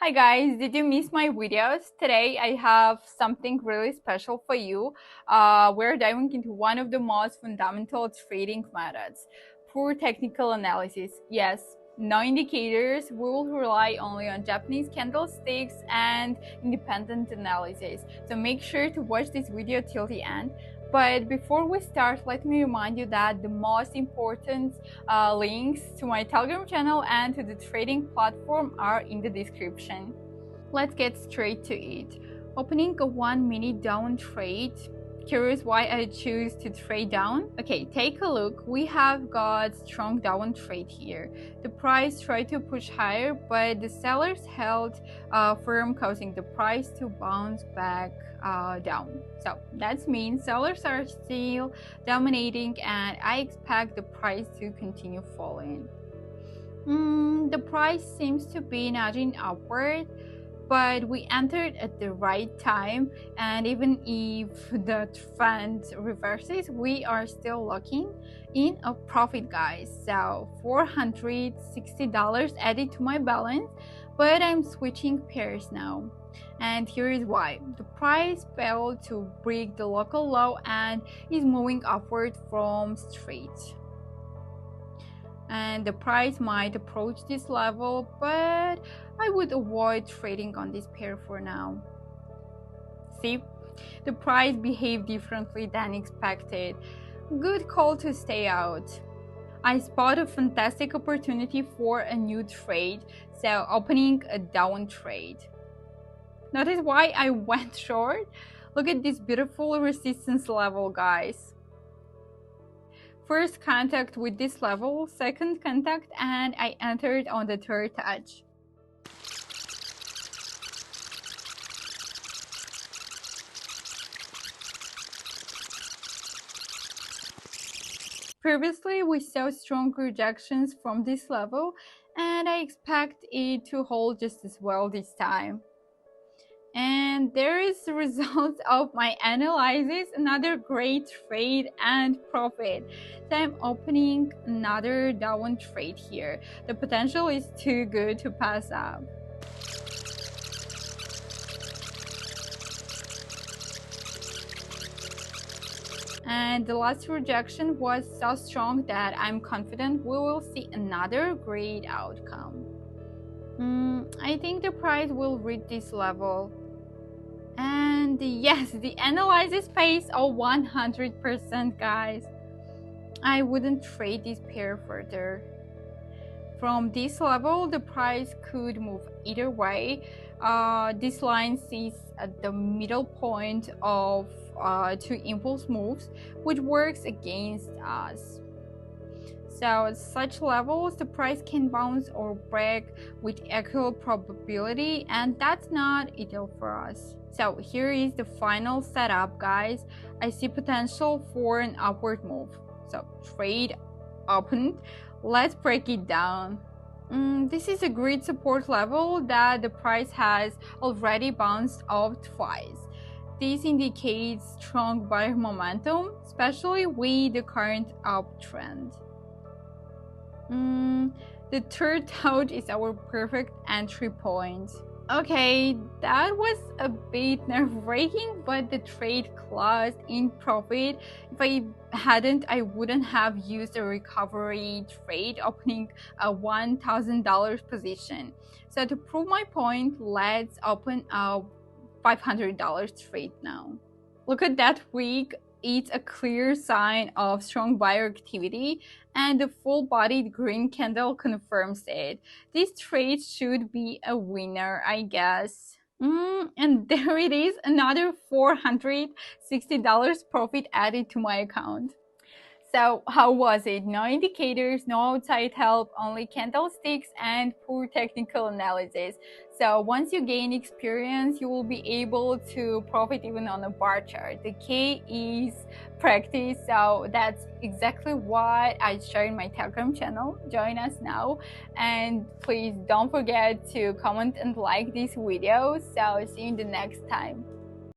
Hi guys, did you miss my videos? Today I have something really special for you. We're diving into one of the most fundamental trading methods, poor technical analysis. Yes, no indicators. We will rely only on Japanese candlesticks and independent analysis. So make sure to watch this video till the end. But before we start, let me remind you that the most important links to my Telegram channel and to the trading platform are in the description. Let's get straight to it. Opening a 1 minute down trade. Curious why I choose to trade down? Okay, take a look. We have got strong down trade here. The price tried to push higher, but the sellers held firm, causing the price to bounce back down. So that means sellers are still dominating, and I expect the price to continue falling. The price seems to be nudging upward, but we entered at the right time, and even if the trend reverses, we are still locking in a profit, guys. So $460 added to my balance, but I'm switching pairs now, and here is why. The price failed to break the local low and is moving upward from straight, and the price might approach this level, but I would avoid trading on this pair for now. See, the price behaved differently than expected. Good call to stay out. I spot a fantastic opportunity for a new trade, so opening a down trade. Notice why I went short? Look at this beautiful resistance level, guys. First contact with this level, second contact, and I entered on the third touch. Previously, we saw strong rejections from this level, and I expect it to hold just as well this time. And there is the result of my analysis, another great trade and profit. So I'm opening another down trade here. The potential is too good to pass up. And the last rejection was so strong that I'm confident we will see another great outcome. I think the price will reach this level. And yes, the analysis pays are 100%, guys. I wouldn't trade this pair further. From this level, the price could move either way. This line sits at the middle point of two impulse moves, which works against us. So at such levels, the price can bounce or break with equal probability, and that's not ideal for us. So here is the final setup, guys. I see potential for an upward move. So trade opened. Let's break it down. This is a great support level that the price has already bounced off twice. This indicates strong buyer momentum, especially with the current uptrend. The third touch is our perfect entry point. Okay, that was a bit nerve-wracking, but the trade closed in profit. If I hadn't, I wouldn't have used a recovery trade, opening a $1,000 position. So to prove my point, let's open a $500 trade now. Look at that wick. It's a clear sign of strong buyer activity, and the full-bodied green candle confirms it. This trade should be a winner, I guess. And there it is, another $460 profit added to my account. So how was it? No indicators, no outside help, only candlesticks and poor technical analysis. So once you gain experience, you will be able to profit even on a bar chart. The key is practice. So that's exactly what I share in my Telegram channel. Join us now, and please don't forget to comment and like this video. So see you in the next time.